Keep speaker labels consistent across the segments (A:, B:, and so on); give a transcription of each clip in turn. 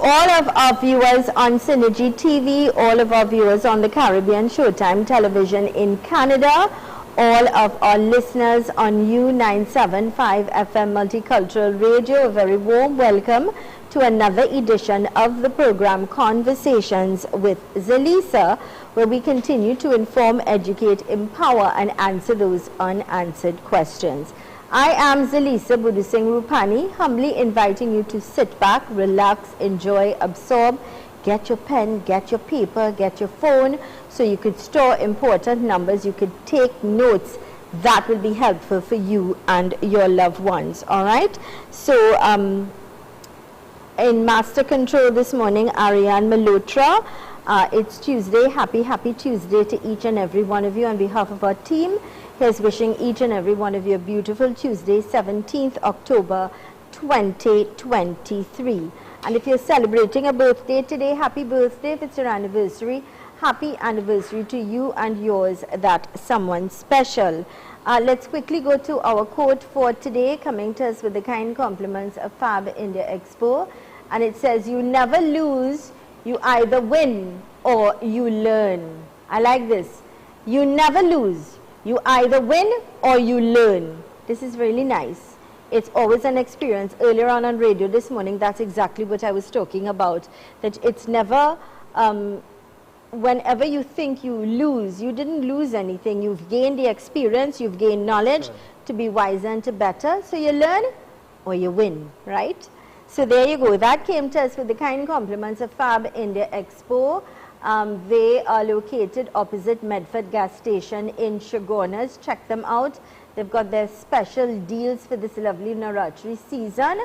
A: all of our viewers on Synergy TV, all of our viewers on the Caribbean Showtime Television in Canada, all of our listeners on U975 FM Multicultural Radio, a very warm welcome to another edition of the program Conversations with Zelisa, where we continue to inform, educate, empower, and answer those unanswered questions. I am Zelisa Budu Singh Rupani, humbly inviting you to sit back, relax, enjoy, absorb, get your pen, get your paper, get your phone, so you could store important numbers, you could take notes that will be helpful for you and your loved ones, all right? So, in Master Control this morning, Ariane Malhotra. It's Tuesday. Happy Tuesday to each and every one of you on behalf of our team. Here's wishing each and every one of you a beautiful Tuesday, 17th October 2023. And if you're celebrating a birthday today, happy birthday. If it's your anniversary, happy anniversary to you and yours, that someone special. Let's quickly go to our quote for today, coming to us with the kind compliments of Fab India Expo. And it says, you never lose, you either win or you learn. I like this. You never lose. You either win or you learn. This is really nice. It's always an experience. Earlier on radio this morning, that's exactly what I was talking about. That it's never, whenever you think you lose, you didn't lose anything. You've gained the experience, you've gained knowledge to be wiser and to better. So you learn or you win, right? So there you go. That came to us with the kind compliments of Fab India Expo. They are located opposite Medford gas station in Chaguanas. Check them out. They've got their special deals for this lovely Navratri season.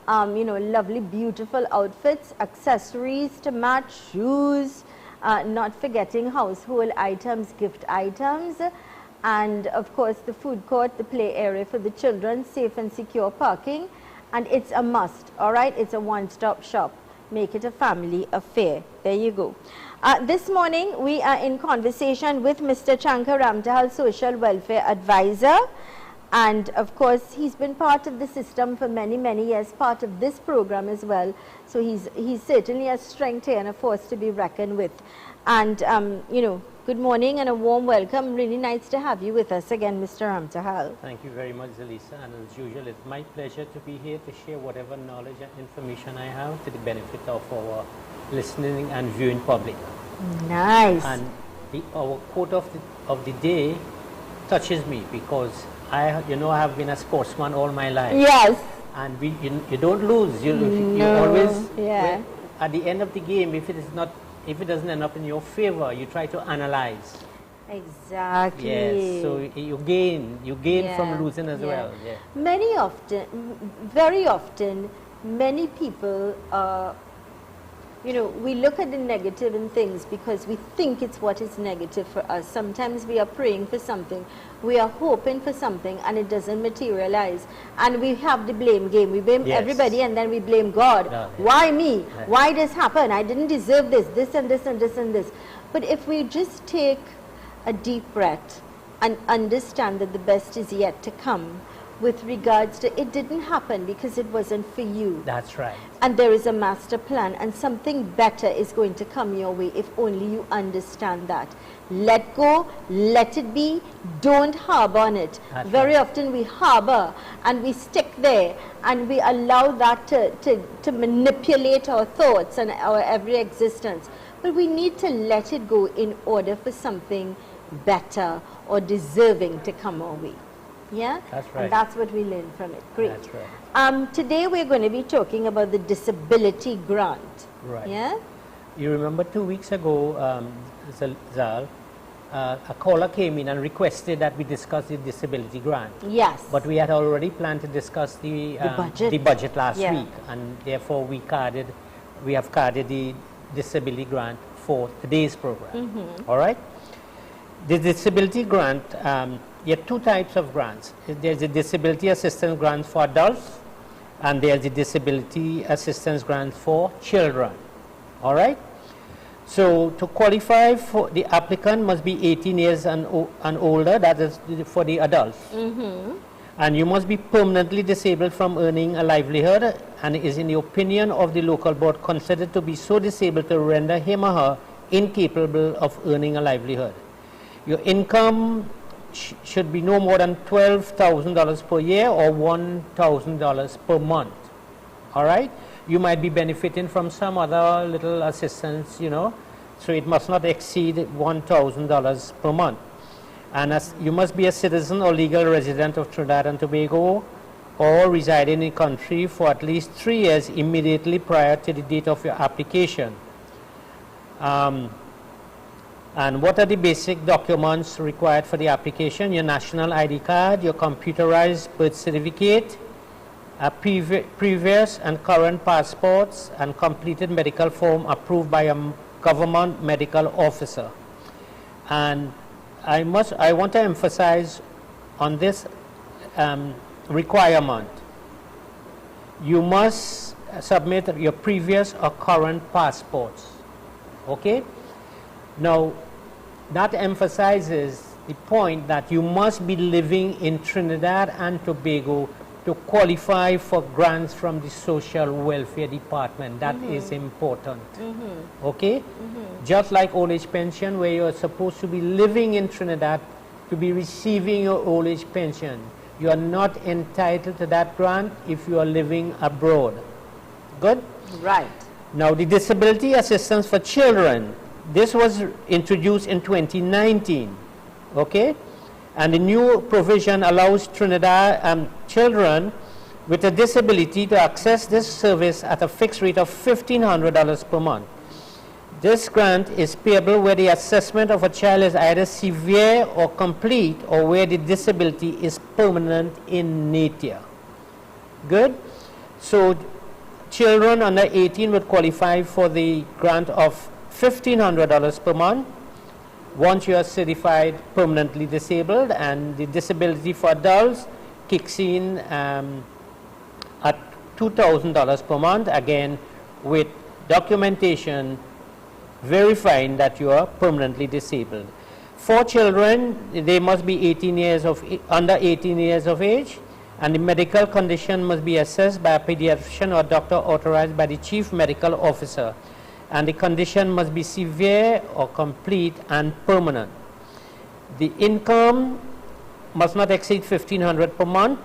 A: You know, lovely, beautiful outfits, accessories to match, shoes, not forgetting household items, gift items, and of course the food court, the play area for the children, safe and secure parking. And it's a must, all right? It's a one-stop shop. Make it a family affair. There you go. This morning, we are in conversation with Mr. Chankar Ramtahal, Social Welfare Advisor. And, of course, he's been part of the system for many, many years, part of this program as well. So he's certainly a strength here and a force to be reckoned with. And, you know, good morning and a warm welcome. Really nice to have you with us again, Mr. Ramtahal.
B: Thank you very much, Zelisa. And as usual, it's my pleasure to be here to share whatever knowledge and information I have to the benefit of our listening and viewing public.
A: Nice.
B: And our quote of the day touches me because I have been a sportsman all my life.
A: Yes.
B: And you don't lose. You always, at the end of the game, if it doesn't end up in your favor, you try to analyze.
A: Exactly.
B: Yes, so you gain from losing as well. Yeah.
A: Very often, many people, you know, we look at the negative in things because we think it's what is negative for us. Sometimes we are praying for something, we are hoping for something, and it doesn't materialize. And we have the blame game. We blame everybody, and then we blame God. Why me? Why this happened? I didn't deserve this and this and this and this. But if we just take a deep breath and understand that the best is yet to come, with regards to it didn't happen because it wasn't for you.
B: That's right.
A: And there is a master plan, and something better is going to come your way if only you understand that. Let go, let it be, don't harbor on it.
B: That's
A: Very
B: right.
A: often we harbor and we stick there and we allow that to manipulate our thoughts and our every existence. But we need to let it go in order for something better or deserving to come our way. Yeah?
B: That's right.
A: And that's what we learn from it. Great.
B: That's right.
A: Today we're going to be talking about the disability grant.
B: Right.
A: Yeah?
B: You remember 2 weeks ago, Zal, a caller came in and requested that we discuss the disability grant.
A: Yes.
B: But we had already planned to discuss the budget last week, and therefore we have carded the disability grant for today's program. All right? The disability grant, there are two types of grants. There's a disability assistance grant for adults, and there's a disability assistance grant for children. All right? So to qualify, for the applicant must be 18 years and older, that is for the adults. and you must be permanently disabled from earning a livelihood, and is in the opinion of the local board considered to be so disabled to render him or her incapable of earning a livelihood. Your income should be no more than $12,000 per year or $1,000 per month. All right? You might be benefiting from some other little assistance, you know, so it must not exceed $1,000 per month. And as you must be a citizen or legal resident of Trinidad and Tobago or reside in the country for at least 3 years immediately prior to the date of your application. And what are the basic documents required for the application? Your national ID card, your computerized birth certificate, previous and current passports, and completed medical form approved by a government medical officer. And I want to emphasize on this requirement. You must submit your previous or current passports. Okay? Now, that emphasizes the point that you must be living in Trinidad and Tobago to qualify for grants from the Social Welfare Department. That is important. Okay? Just like old age pension, where you're supposed to be living in Trinidad to be receiving your old age pension. You are not entitled to that grant if you are living abroad. Good?
A: Right.
B: Now, the disability assistance for children, this was introduced in 2019. Okay? And the new provision allows Trinidad children with a disability to access this service at a fixed rate of $1,500 per month. This grant is payable where the assessment of a child is either severe or complete, or where the disability is permanent in nature. Good? So children under 18 would qualify for the grant of $1,500 per month once you are certified permanently disabled, and the disability for adults kicks in at $2,000 per month, again with documentation verifying that you are permanently disabled. For children, they must be under 18 years of age, and the medical condition must be assessed by a pediatrician or doctor authorized by the chief medical officer, and the condition must be severe or complete and permanent. The income must not exceed $1,500 per month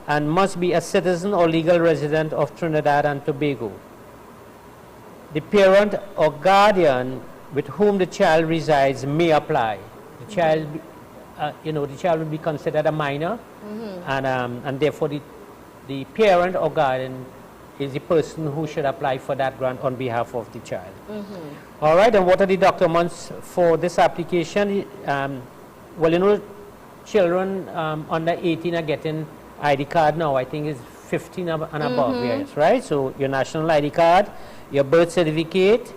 B: and must be a citizen or legal resident of Trinidad and Tobago. The parent or guardian with whom the child resides may apply. The child, the child will be considered a minor, and therefore the parent or guardian is the person who should apply for that grant on behalf of the child. All right, and what are the documents for this application? Children under 18 are getting ID card now. I think it's 15 and above, yes, right? So your national ID card, your birth certificate,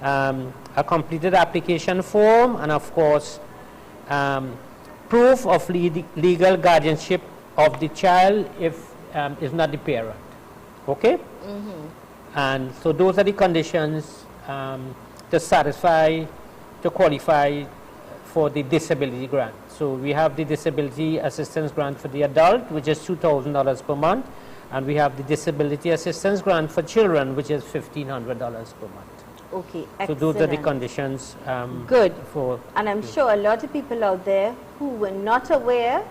B: a completed application form, and of course, proof of legal guardianship of the child if it's not the parent. Okay? And so those are the conditions to qualify for the disability grant. So we have the disability assistance grant for the adult, which is $2,000 per month, and we have the disability assistance grant for children, which is $1,500 per month.
A: Okay, excellent.
B: So those are the conditions.
A: Good. And I'm sure a lot of people out there who were not aware,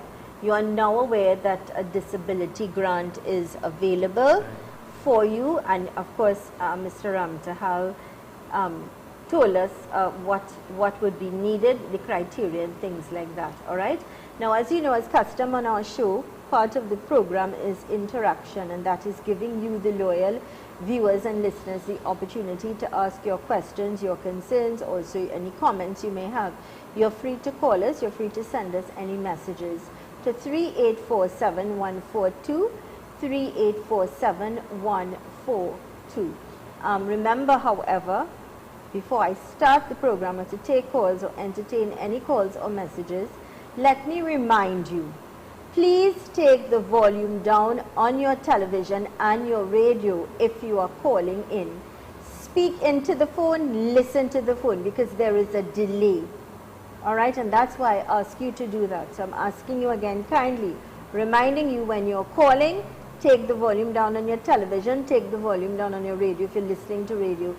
A: you are now aware that a disability grant is available for you, and of course Mr. Ramtahal told us what would be needed, the criteria and things like that. All right. Now, as you know, as custom on our show, part of the program is interaction, and that is giving you, the loyal viewers and listeners, the opportunity to ask your questions, your concerns, also any comments you may have. You're free to call us, you're free to send us any messages to 3847142, 3847142. Remember, however, before I start the program or to take calls or entertain any calls or messages, let me remind you, please take the volume down on your television and your radio if you are calling in. Speak into the phone, listen to the phone, because there is a delay. All right, and that's why I ask you to do that. So I'm asking you again kindly, Reminding you when you're calling, take the volume down on your television, take the volume down on your radio if you're listening to radio.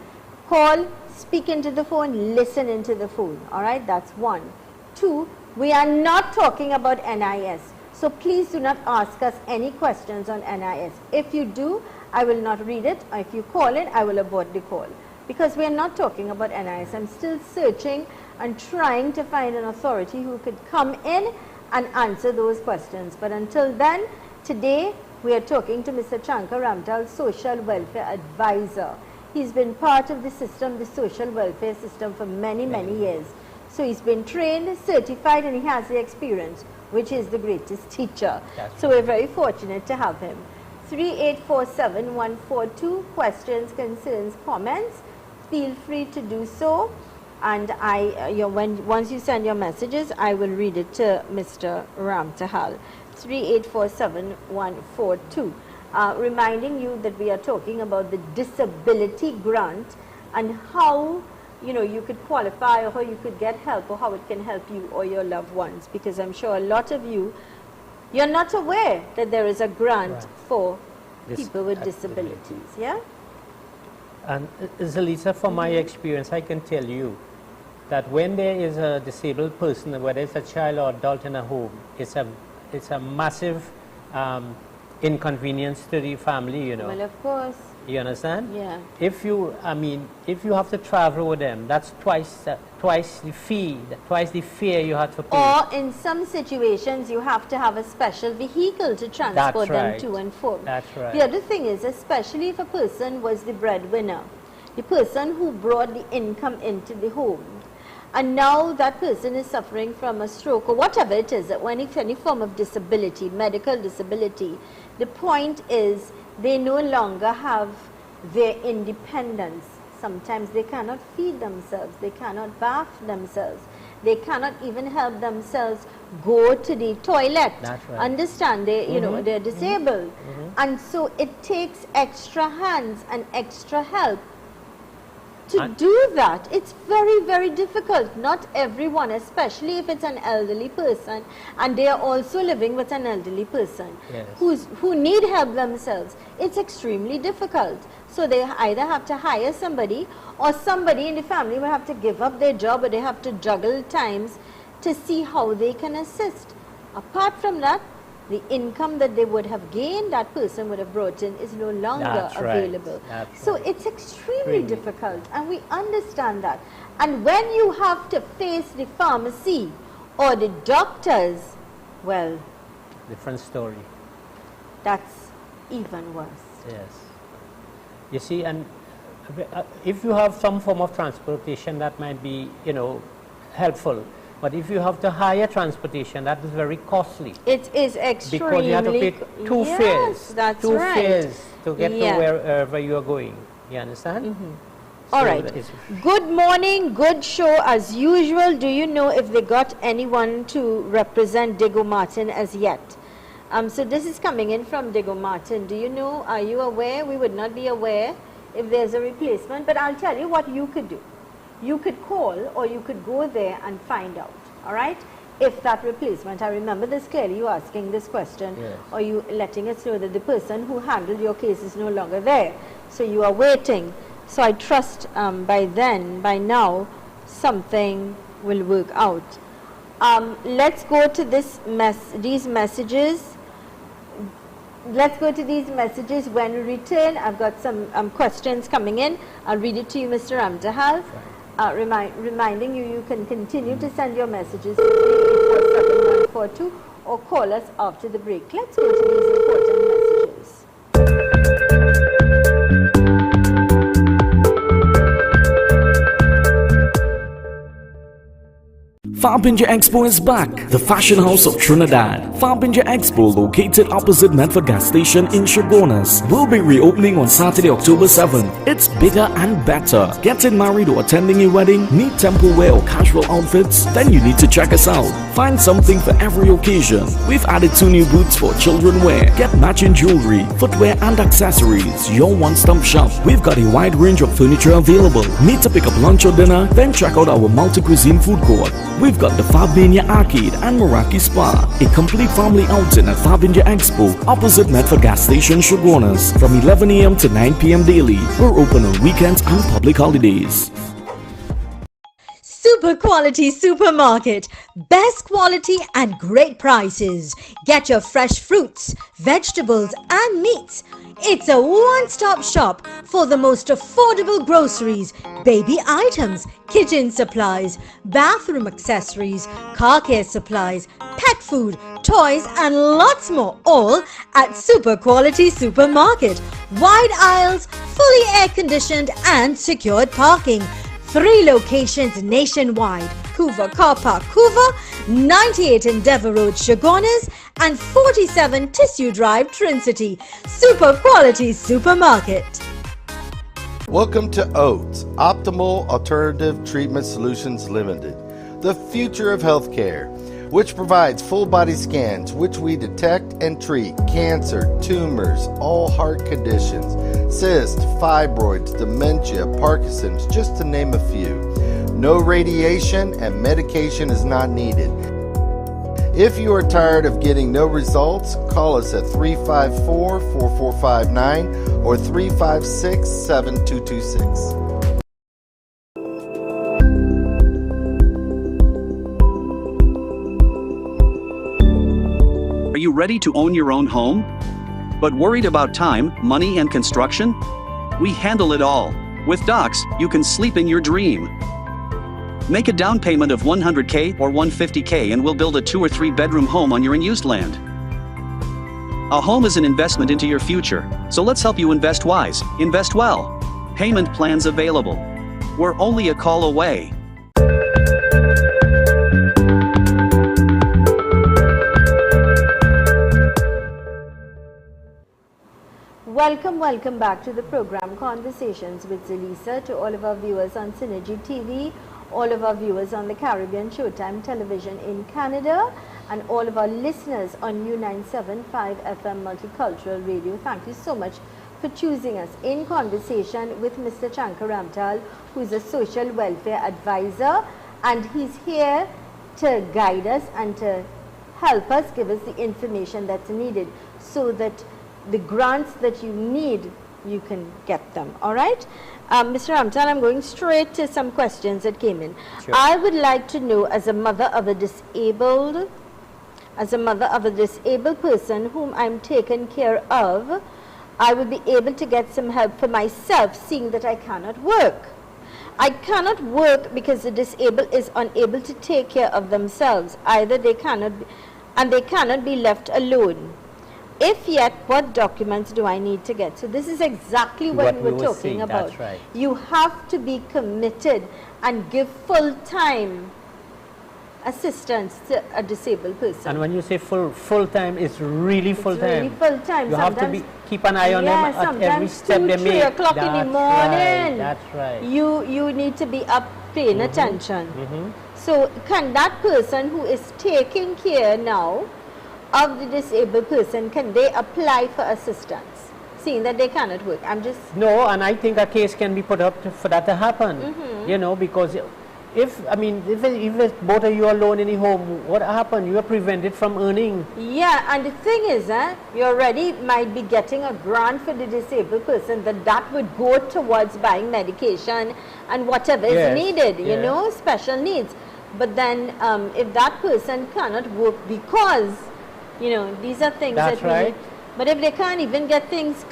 A: Call, speak into the phone, listen into the phone. All right, that's 1. 2, we are not talking about NIS. So please do not ask us any questions on NIS. If you do, I will not read it. Or if you call it, I will abort the call. Because we are not talking about NIS. I'm still searching and trying to find an authority who could come in and answer those questions. But until then, today we are talking to Mr. Chankar Ramtal, Social Welfare Advisor. He's been part of the system, the social welfare system, for many, many years. So he's been trained, certified, and he has the experience, which is the greatest teacher. So we're very fortunate to have him. 3847142, questions, concerns, comments, feel free to do so. And once you send your messages, I will read it to Mr. Ramtahal. 3847142. Reminding you that we are talking about the disability grant and how you could qualify, or how you could get help, or how it can help you or your loved ones, because I'm sure a lot of you're not aware that there is a grant for people with disabilities. Yeah.
B: And Zelisa, from my experience, I can tell you that when there is a disabled person, whether it's a child or adult in a home, it's a massive inconvenience to the family,
A: Well, of course.
B: You understand?
A: Yeah.
B: If you have to travel with them, that's twice the fee, twice the fare you have to pay.
A: Or in some situations, you have to have a special vehicle to transport them to and from.
B: That's right.
A: The other thing is, especially if a person was the breadwinner, the person who brought the income into the home, and now that person is suffering from a stroke or whatever it is, any form of disability, medical disability, the point is they no longer have their independence. Sometimes they cannot feed themselves, they cannot bath themselves, they cannot even help themselves go to the toilet.
B: That's right.
A: Understand, they're disabled. And so it takes extra hands and extra help to do that. It's very, very difficult. Not everyone, especially if it's an elderly person and they are also living with an elderly person who need help themselves. It's extremely difficult. So they either have to hire somebody, or somebody in the family will have to give up their job, or they have to juggle times to see how they can assist. Apart from that, the income that they would have gained, that person would have brought in, is no longer available. So it's extremely difficult, and we understand that. And when you have to face the pharmacy or the doctors, well,
B: different story.
A: That's even worse.
B: Yes. You see, and if you have some form of transportation, that might be, helpful. But if you have to hire transportation, that is very costly.
A: It is extremely.
B: Because you have to pay two fares.
A: That's
B: two
A: right.
B: fares to get to wherever you are going. You understand? So
A: all right. Good morning. Good show as usual. Do you know if they got anyone to represent Diego Martin as yet? So this is coming in from Diego Martin. Do you know, are you aware? We would not be aware if there's a replacement, but I'll tell you what you could do. You could call, or you could go there and find out, all right, if that replacement, I remember this clearly, you asking this question, or you letting us know that the person who handled your case is no longer there. So you are waiting. So I trust by now, something will work out. Let's go to these messages. Let's go to these messages when we return. I've got some questions coming in. I'll read it to you, Mr. Ramtahal. Reminding you can continue to send your messages to 3847142 or call us after the break. Let's go to these important messages.
C: Farbinja Expo is back, the fashion house of Trinidad. Farbinja Expo, located opposite Medford gas station in Chaguanas, will be reopening on Saturday, October 7th. It's bigger and better. Getting married or attending a wedding? Need temple wear or casual outfits? Then you need to check us out. Find something for every occasion. We've added 2 new booths for children wear. Get matching jewelry, footwear and accessories. Your one-stop shop. We've got a wide range of furniture available. Need to pick up lunch or dinner? Then check out our multi-cuisine food court. We've we've got the Fabinia Arcade and Meraki Spa, a complete family outing at Fabinia Expo, opposite Medford Gas Station, Shogunas, from 11 a.m. to 9 p.m. daily. We're open on weekends and public holidays.
D: Super quality supermarket, best quality and great prices. Get your fresh fruits, vegetables and meats. It's a one-stop shop for the most affordable groceries, baby items, kitchen supplies, bathroom accessories, car care supplies, pet food, toys and lots more, all at Super Quality Supermarket. Wide aisles, fully air-conditioned and secured parking. 3 locations nationwide: Couva Car Park, Couva, 98 Endeavour Road, Shogunas, and 47 Tissue Drive, Trincity. Super Quality Supermarket.
E: Welcome to OATS, Optimal Alternative Treatment Solutions Limited, the future of healthcare, which provides full body scans, which we detect and treat cancer, tumors, all heart conditions, cysts, fibroids, dementia, Parkinson's, just to name a few. No radiation and medication is not needed. If you are tired of getting no results, call us at 354-4459 or 356-7226.
F: Are you ready to own your own home? But worried about time, money, and construction? We handle it all. With Docs, you can sleep in your dream. Make a down payment of $100K or $150K and we'll build a 2 or 3 bedroom home on your unused land. A home is an investment into your future, so let's help you invest wise, invest well. Payment plans available. We're only a call away.
A: Welcome back to the program Conversations with Zelisa. To all of our viewers on Synergy TV, all of our viewers on the Caribbean Showtime Television in Canada, and all of our listeners on U975 FM Multicultural Radio, thank you so much for choosing us in conversation with Mr. Chankar Ramtal, who is a social welfare advisor, and he's here to guide us and to help us, give us the information that's needed so that the grants that you need, you can get them. All right, Mr. Ramtal, I'm going straight to some questions that came in. Sure. I would like to know, as a mother of a disabled person whom I'm taken care of, I would be able to get some help for myself, seeing that I cannot work. I cannot work because the disabled is unable to take care of themselves. Either they cannot be, and they cannot be left alone. If yet, what documents do I need to get? So this is exactly what we were talking about.
B: That's right.
A: You have to be committed and give full-time assistance to a disabled person.
B: And when you say full-time, it's really full-time.
A: It's really full-time.
B: You have to keep an eye on them at every step they make.
A: 3 o'clock in the morning.
B: That's right.
A: You need to be up paying attention. So can that person who is taking care now of the disabled person, can they apply for assistance, seeing that they cannot work?
B: No, and I think a case can be put up for that to happen. You know, because if both of you are alone in the home, what happened? You are prevented from earning.
A: Yeah, and the thing is, you already might be getting a grant for the disabled person that would go towards buying medication and whatever is needed, you know, special needs. But then if that person cannot work because, you know, these are things that we need. But if they can't even get things,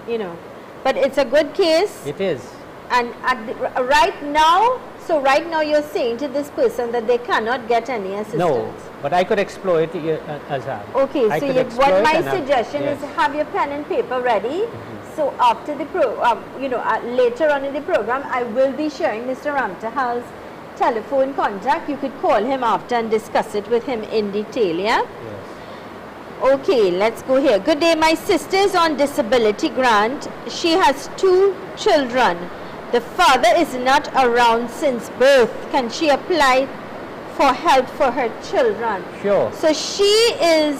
A: you know, but it's a good case.
B: It is.
A: And right now you're saying to this person that they cannot get any assistance.
B: No, but I could exploit it as well.
A: Okay, so what my suggestion is, have your pen and paper ready. So after the later on in the program, I will be sharing Mr. Ramtal's telephone contact. You could call him after and discuss it with him in detail, yeah?
B: Yes.
A: Okay, let's go here. Good day, my sister is on disability grant. She has 2 children. The father is not around since birth. Can she apply for help for her children?
B: Sure.
A: So she's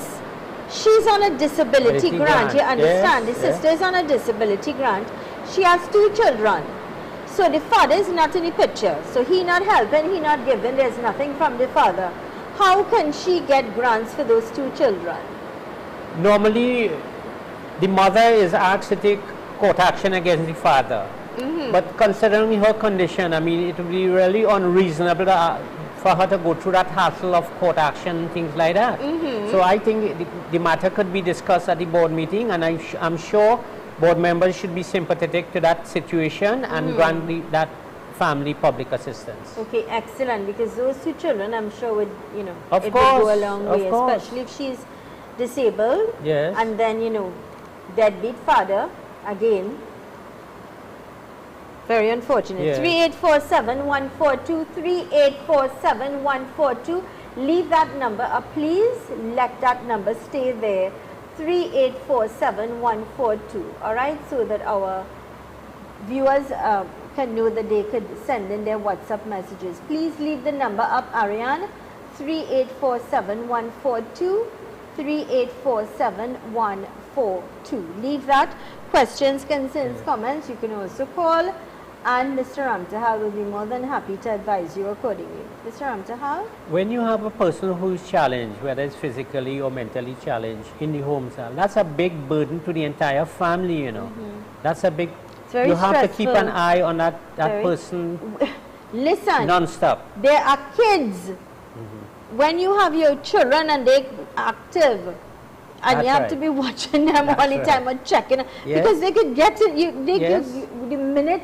A: on a disability grant. You understand? The sister is on a disability grant. She has 2 children. So the father is not in the picture. So he not helping, he not giving, there's nothing from the father. How can she get grants for those 2 children?
B: Normally, the mother is asked to take court action against the father. But considering her condition, I mean, it would be really unreasonable for her to go through that hassle of court action and things like that. So I think the matter could be discussed at the board meeting, and I'm sure board members should be sympathetic to that situation and grant that family public assistance.
A: Okay, excellent, because those 2 children, I'm sure would, you know,
B: Of
A: it
B: course,
A: would go a long
B: of
A: way,
B: course.
A: especially if she's disabled.
B: Yes.
A: And then, you know, deadbeat father, again, very unfortunate.
B: Yes.
A: 3847-142, 3847-142. Leave that number up, please. Let that number stay there. 3847-142. All right, so that our viewers can know that they could send in their WhatsApp messages. Please leave the number up, Ariane. 3847-142, 3847-142. Leave that. Questions, concerns, comments, you can also call, and Mr. Ramtahal will be more than happy to advise you accordingly. Mr. Ramtahal?
B: When you have a person who is challenged, whether it's physically or mentally challenged in the home cell, that's a big burden to the entire family, you know. That's a big,
A: very
B: you have to keep
A: stressful.
B: an eye on that
A: Very-
B: person
A: Listen,
B: non-stop.
A: there are kids. When you have your children and they're active, and
B: That's
A: you have
B: right.
A: to be watching them all the
B: That's
A: time
B: right.
A: or checking,
B: Yes.
A: because they could get it,
B: Yes.
A: the minute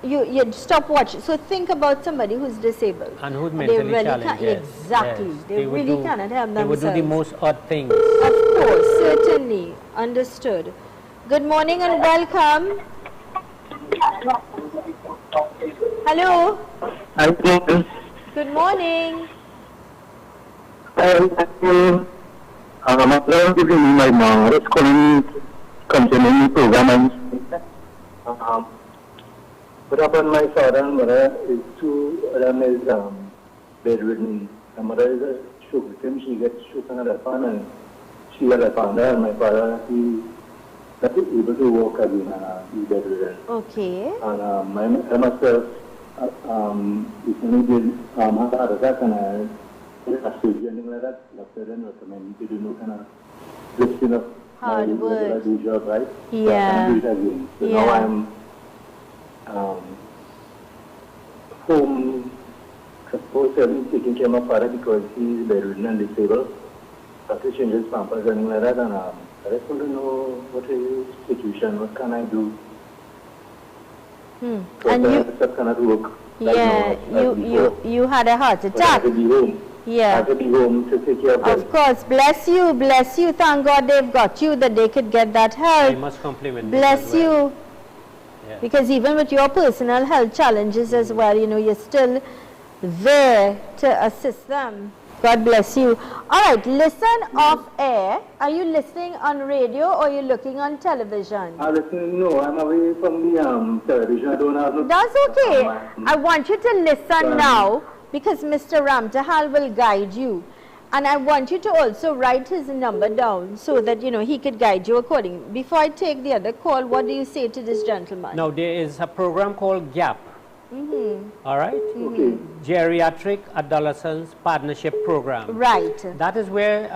A: you stop watching. So think about somebody who's disabled.
B: And who's
A: They
B: mentally
A: really
B: challenged,
A: can't,
B: yes,
A: exactly.
B: yes.
A: They
B: would
A: really
B: do-
A: cannot help
B: They would do the
A: themselves.
B: most odd things.
A: Of course, certainly. Understood. Good morning and welcome. Hello. Good morning.
G: I'm giving my mom is calling continuing the program. But upon my father and mother is 2 of them is bedridden. My mother is a stroke victim. She gets stroke on her fan, and she had a father, and my father, he not able to walk again, and he's bedridden.
A: Okay.
G: And I myself recently did had a heart attack, and I did a surgery and things like that. Doctor then recommended to do no kind of lifting up my
A: Hard work.
G: regular day job, right? So I
A: Yeah.
G: can't do it again. So
A: Yeah.
G: now I'm home, suppose taking care of my father because he's bedridden and disabled. After changes pampers and things like that, and I just want to know what is the situation, what can I do? So
A: And
G: I
A: you,
G: just cannot work. right
A: yeah,
G: now, as before.
A: you had a heart
G: But I
A: attack.
G: have to be home. I
A: Yeah.
G: have to be home to take care of them.
A: Of course. Bless you. Bless you. Thank God they've got you, that they could get that
B: I
A: help.
B: must compliment them
A: Bless
B: as well.
A: you.
B: Yeah.
A: Because even with your personal health challenges as well, you know, you're still there to assist them. God bless you. All right, listen off air. Are you listening on radio or are you looking on television?
G: Listen, no, I'm away from the television. I don't have no.
A: That's okay. I want you to listen now, because Mr. Ramtahal will guide you. And I want you to also write his number down so that, you know, he could guide you accordingly. Before I take the other call, what do you say to this gentleman?
B: Now, there is a program called GAP. All right?
G: Okay.
B: Geriatric Adolescents Partnership Program.
A: Right.
B: That is where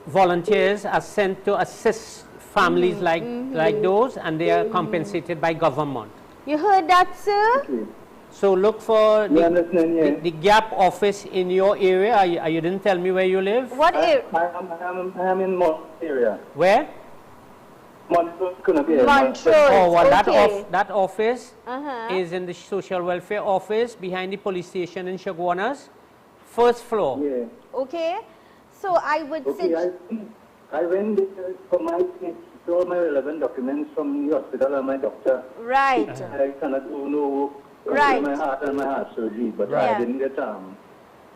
B: volunteers are sent to assist families like those, and they are compensated by government.
A: You heard that, sir?
G: Okay.
B: So look for
G: Yeah, listening, yeah.
B: the GAP office in your area. You didn't tell me where you live.
A: What area?
G: I am in Mont area.
B: Where?
G: Montrose, couldn't be.
A: Montrose.
B: Oh, well,
A: Okay.
B: that office
A: Uh-huh.
B: is in the social welfare office behind the police station in Chaguanas, first floor.
G: Yeah.
A: Okay. So I would
G: Okay,
A: suggest.
G: I went for my all my relevant documents from the hospital and my doctor.
A: Right.
G: I cannot do no
A: Right.
G: my heart and my heart surgery, but
A: Right.
G: I didn't get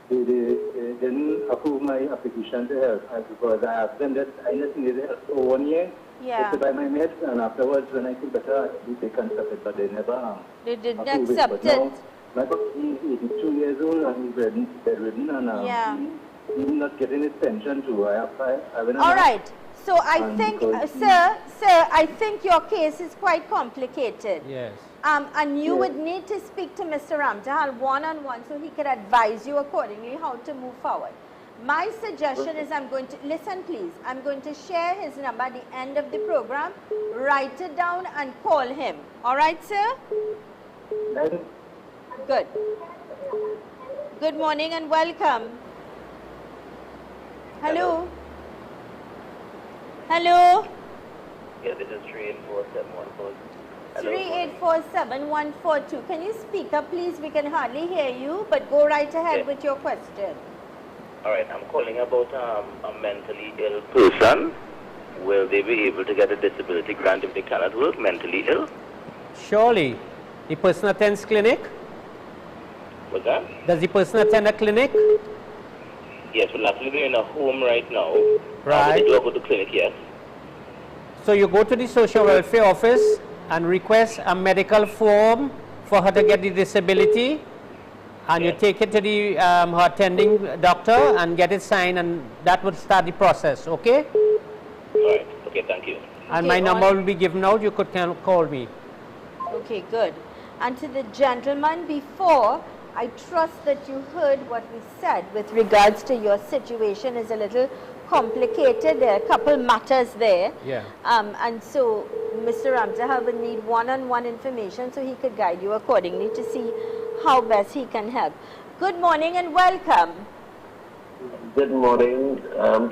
G: they didn't approve my application to help because I asked them that I just needed help for 1 year.
A: Yeah.
G: To buy my meds, and afterwards when I feel better, they can accept it, but they never
A: They didn't
G: approve
A: accept
G: But
A: it.
G: now, my doctor is 82 years old and he's bedridden and
A: Yeah.
G: he's not getting his pension too. I went
A: All right. So I
G: And
A: think,
G: because-
A: sir, I think your case is quite complicated.
B: Yes.
A: And you
G: Yeah.
A: would need to speak to Mr. Ramjahal one-on-one so he could advise you accordingly how to move forward. My suggestion is listen please, I'm going to share his number at the end of the program. Write it down and call him. All right, sir?
G: And
A: Good. Good morning and welcome. Hello? Hello?
H: Yeah, this is 384714.
A: 3847-142. Can you speak up, please? We can hardly hear you, but go right ahead
H: Yeah.
A: with your question.
H: All right, I'm calling about a mentally ill person. Will they be able to get a disability grant if they cannot work mentally ill?
B: Surely. The person attends clinic?
H: What's that?
B: Does the person attend a clinic?
H: Yes, well, actually they're in a home right now.
B: Right.
H: They do go to clinic, yes.
B: So you go to the social welfare office and request a medical form for her to get the disability, and you
H: Yes.
B: take it to the her attending doctor and get it signed, and that would start the process, okay?
H: All right, okay, thank you.
B: And
A: Okay,
B: my number
A: on-
B: will be given out, you could call me.
A: Okay, good. And to the gentleman before, I trust that you heard what we said with regards to your situation is a little complicated. There are a couple matters there.
B: Yeah.
A: And so Mr. Ramjahal would need one-on-one information so he could guide you accordingly to see how best he can help. Good morning and welcome.
G: good morning,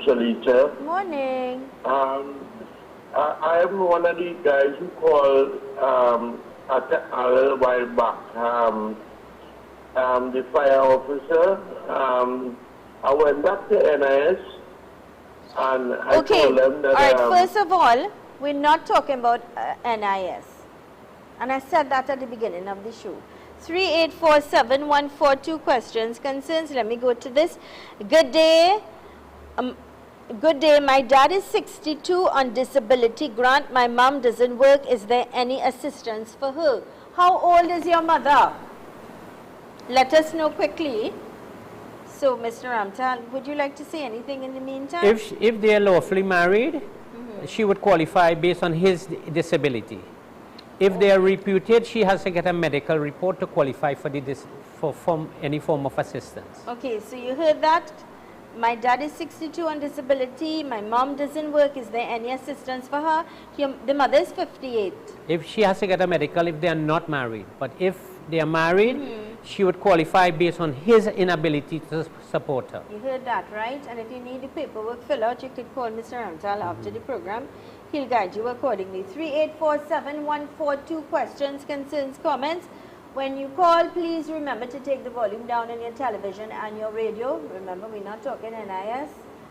G: Zelisa.
A: Morning.
G: I am one of the guys who called a little while back. The fire officer. I went back to NIS and I
A: Okay,
G: told them that.
A: all right, first of all, we're not talking about NIS. And I said that at the beginning of the show. 3847-142 questions, concerns. Let me go to this. Good day. Good day. My dad is 62 on disability grant. My mom doesn't work. Is there any assistance for her? How old is your mother? Let us know quickly. So, Mr. Ramjahal, would you like to say anything in the meantime?
B: If they are lawfully married, she would qualify based on his disability. If they are reputed, she has to get a medical report to qualify for any form of assistance.
A: Okay, so you heard that. My dad is 62 on disability. My mom doesn't work. Is there any assistance for her? The mother is 58.
B: If she has to get a medical if they are not married. But if they are married, she would qualify based on his inability to support her.
A: You heard that, right? And if you need the paperwork fill out, you could call Mr. Ramjahal after the program. He'll guide you accordingly. 3847-142 questions, concerns, comments. When you call, please remember to take the volume down on your television and your radio. Remember, we're not talking NIS.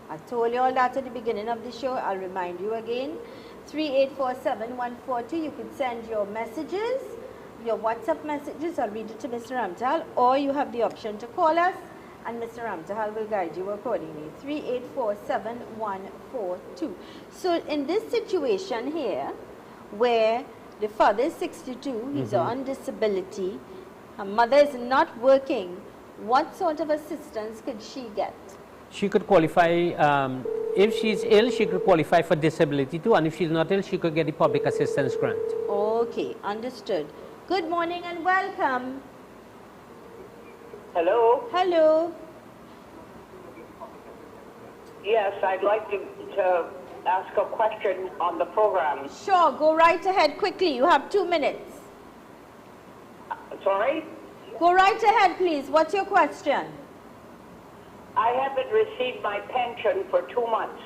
A: I told you all that at the beginning of the show. I'll remind you again. 3847-142. You could send your messages, your WhatsApp messages. I'll read it to Mr. Ramjahal. Or you have the option to call us, and Mr. Ramjahal will guide you accordingly. 3847-142. So in this situation here, where the father is 62, he's on disability, her mother is not working, what sort of assistance could she get?
B: She could qualify, if she's ill, she could qualify for disability too, and if she's not ill, she could get the public assistance grant.
A: Okay, understood. Good morning and welcome.
I: Hello.
A: Hello.
I: Yes, I'd like to ask a question on the program.
A: Sure, go right ahead quickly. You have 2 minutes.
I: Sorry?
A: Go right ahead, please. What's your question?
I: I haven't received my pension for 2 months.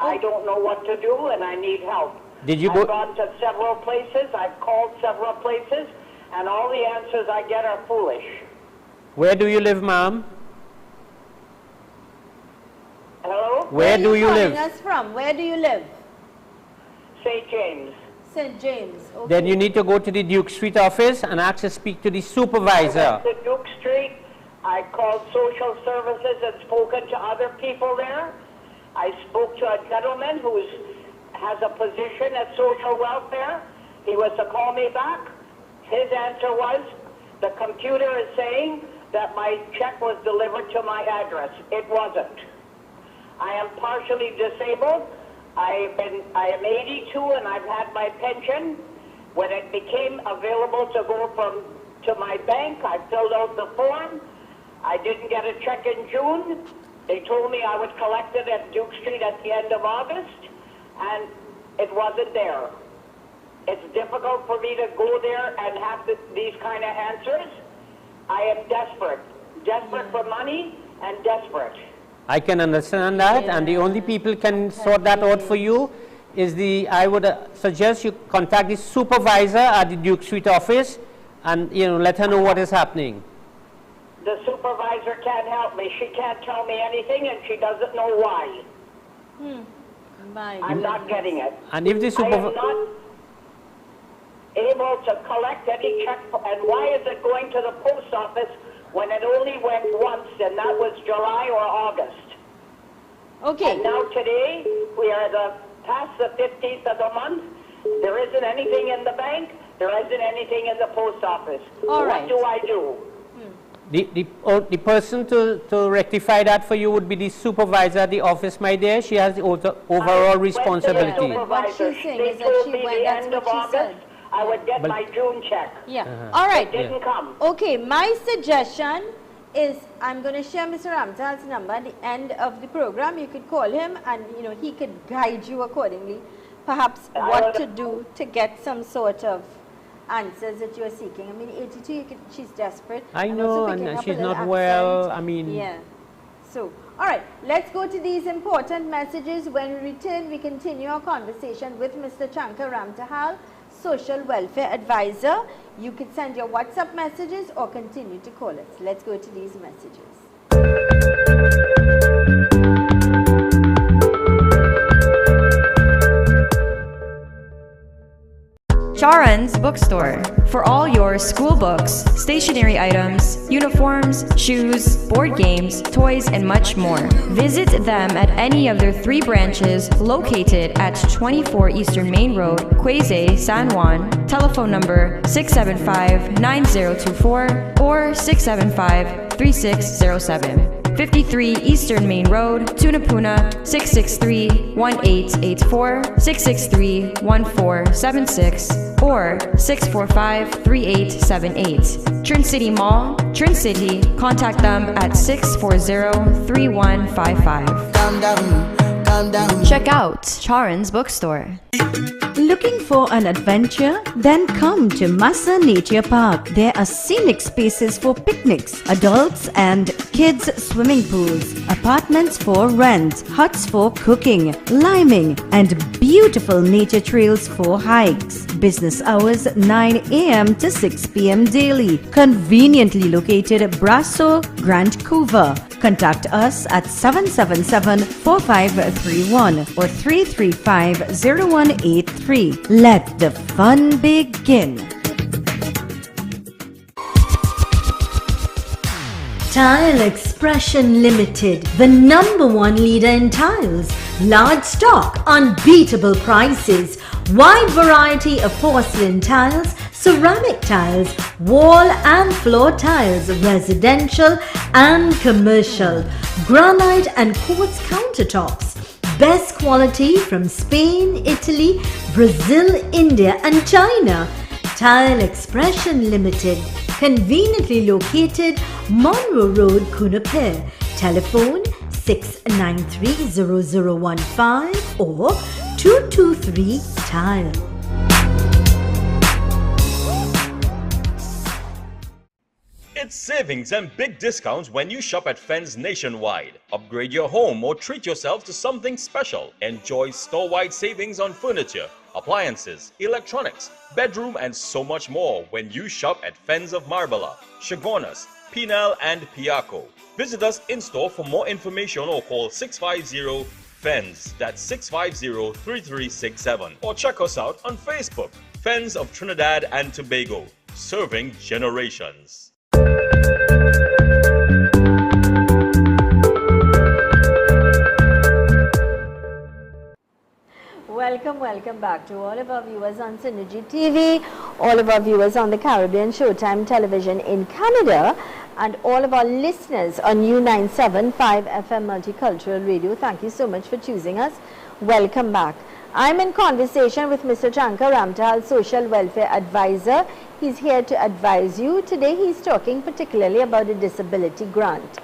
I: I don't know what to do and I need help.
B: Did you
I: I've
B: go?
I: gone to several places, I've called several places, and all the answers I get are foolish.
B: Where do you live, ma'am?
I: Hello?
B: Where do you
A: calling
B: live?
A: us from? Where do you live?
I: St. James.
A: St. James. Okay.
B: Then you need to go to the Duke Street office and ask to speak to the
I: I
B: supervisor.
I: went to Duke Street, I called social services and spoken to other people there. I spoke to a gentleman who has a position at social welfare. He was to call me back. His answer was, the computer is saying that my check was delivered to my address. It wasn't. I am partially disabled. I am 82 and I've had my pension. When it became available to go to my bank, I filled out the form. I didn't get a check in June. They told me I would collect it at Duke Street at the end of August, and it wasn't there. It's difficult for me to go there and have these kind of answers. I am desperate for money and desperate.
B: I can understand that, and the only people can sort that out for you is I would suggest you contact the supervisor at the Duke Street office and let her know what is happening.
I: The supervisor can't help me. She can't tell me anything and she doesn't know why. I'm not getting it.
B: And if the
I: I am not able to collect any check, and why is it going to the post office when it only went once, and that was July or August?
A: Okay.
I: And now today, we are past the 15th of the month. There isn't anything in the bank. There isn't anything in the post office.
A: All right.
I: What do I do?
B: The person to rectify that for you would be the supervisor at the office, my dear. She has the overall responsibility.
A: What she's saying
I: They
A: is that
I: told
A: she
I: me
A: went,
I: the
A: that's
I: end of
A: what she
I: August
A: said.
I: I would get my June check.
A: Yeah. All right.
I: It didn't come.
A: Okay, my suggestion is I'm going to share Mr. Ramtal's number at the end of the program. You could call him and he could guide you accordingly, perhaps what to do to get some sort of answers that you're seeking. I mean, 82, she's desperate.
B: I know, and she's not well. I mean,
A: yeah. So, all right, let's go to these important messages. When we return, we continue our conversation with Mr. Shankar Ramtahal, Social Welfare Advisor. You could send your WhatsApp messages or continue to call us. Let's go to these messages.
J: Charan's Bookstore for all your school books, stationery items, uniforms, shoes, board games, toys, and much more. Visit them at any of their 3 branches located at 24 Eastern Main Road, Quezay, San Juan. Telephone number 675-9024 or 675-3607. 53 Eastern Main Road, Tunapuna, 663-1884, 663-1476, or 645-3878. Trin City Mall, Trin City. Contact them at 640-3155.
K: Calm down, calm down.
J: Check out Charan's Bookstore.
D: Looking for an adventure? Then come to Massa Nature Park. There are scenic spaces for picnics, adults and kids swimming pools, apartments for rent, huts for cooking, liming, and beautiful nature trails for hikes. Business hours 9 a.m. to 6 p.m. daily. Conveniently located at Brasso, Grand Couva. Contact us at 777-4531 or 335-0183. Let the fun begin. Tile Expression Limited, the #1 leader in tiles. Large stock, unbeatable prices, wide variety of porcelain tiles, ceramic tiles, wall and floor tiles, residential and commercial, granite and quartz countertops. Best quality from Spain, Italy, Brazil, India and China. Tile Expression Limited, conveniently located Monroe Road, Kunapir. Telephone 693-0015 or 223-TILE.
L: It's savings and big discounts when you shop at Fens nationwide. Upgrade your home or treat yourself to something special. Enjoy store-wide savings on furniture, appliances, electronics, bedroom and so much more when you shop at Fens of Marbella, Chaguanas, Pinal and Piaco. Visit us in-store for more information or call 650-FENS, that's 650-3367, or check us out on Facebook, Fens of Trinidad and Tobago, serving generations.
A: Welcome back to all of our viewers on Synergy TV, all of our viewers on the Caribbean Showtime television in Canada, and all of our listeners on U975 FM Multicultural Radio. Thank you so much for choosing us. Welcome back. I'm in conversation with Mr. Chankar Ramtahal, Social Welfare Advisor. He's here to advise you. Today he's talking particularly about a disability grant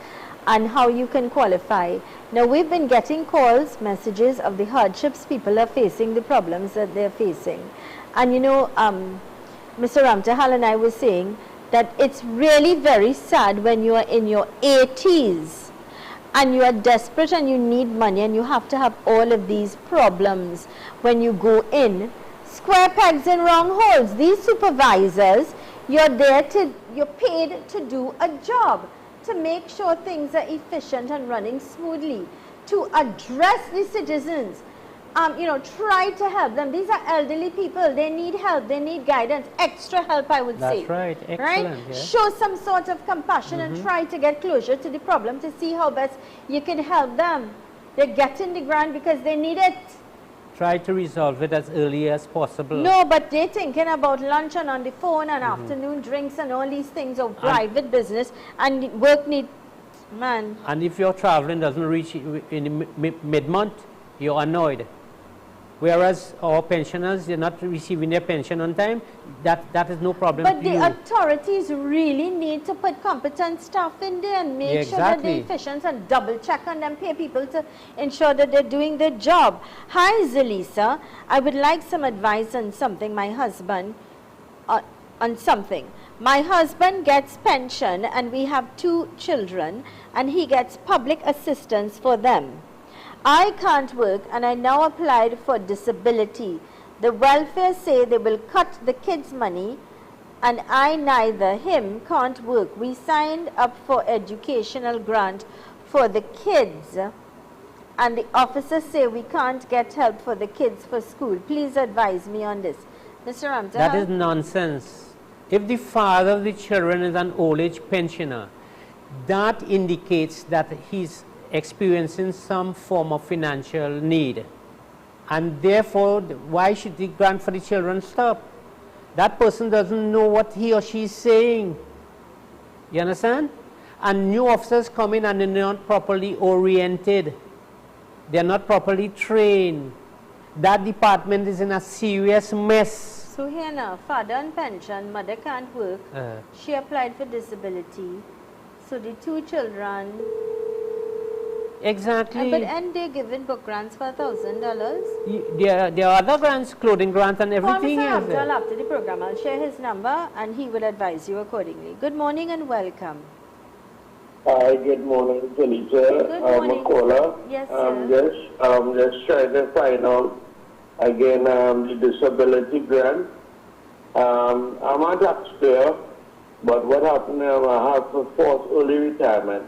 A: and how you can qualify. Now, we've been getting calls, messages of the hardships people are facing, the problems that they're facing. And you know, Mr. Ramtahal and I were saying that it's really very sad when you are in your 80s and you are desperate and you need money and you have to have all of these problems when you go in. Square pegs in wrong holes. These supervisors, you're paid to do a job, to make sure things are efficient and running smoothly, to address the citizens, you know, try to help them. These are elderly people. They need help. They need guidance. Extra help, I would say.
B: That's right. Excellent.
A: Right? Yeah. Show some sort of compassion and try to get closure to the problem to see how best you can help them. They're getting the grant because they need it.
B: Try to resolve it as early as possible.
A: No, but they're thinking about lunch and on the phone and afternoon drinks and all these things of private business and work need, man.
B: And if your traveling doesn't reach in mid-month, you're annoyed. Whereas our pensioners, they're not receiving their pension on time, that is no problem
A: But
B: to you.
A: the authorities really need to put competent staff in there and make sure that they're efficient and double check on them, pay people to ensure that they're doing their job. Hi, Zelisa. I would like some advice on something. My husband gets pension and we have 2 children and he gets public assistance for them. I can't work and I now applied for disability. The welfare say they will cut the kids' money and I neither him can't work. We signed up for educational grant for the kids and the officers say we can't get help for the kids for school. Please advise me on this. Mr. Ramtahal?
B: That is nonsense. If the father of the children is an old age pensioner, that indicates that he's experiencing some form of financial need, and therefore why should the grant for the children stop? That person doesn't know what he or she is saying. You understand? And new officers come in and they're not properly oriented, they're not properly trained. That department is in a serious mess.
A: So here now, father on pension, mother can't work, she applied for disability, so the 2 children.
B: Exactly.
A: But and they're given book grants for $1,000.
B: There are other grants, clothing grants and everything.
A: Call Mr. Ramtahal after the program. I'll share his number and he will advise you accordingly. Good morning and welcome.
G: Hi, good morning, Zelisa.
A: Good morning.
G: I'm a caller.
A: Yes, sir.
G: I'm just trying to find out again the disability grant. I'm a taxpayer, but what happened? I have a forced early retirement.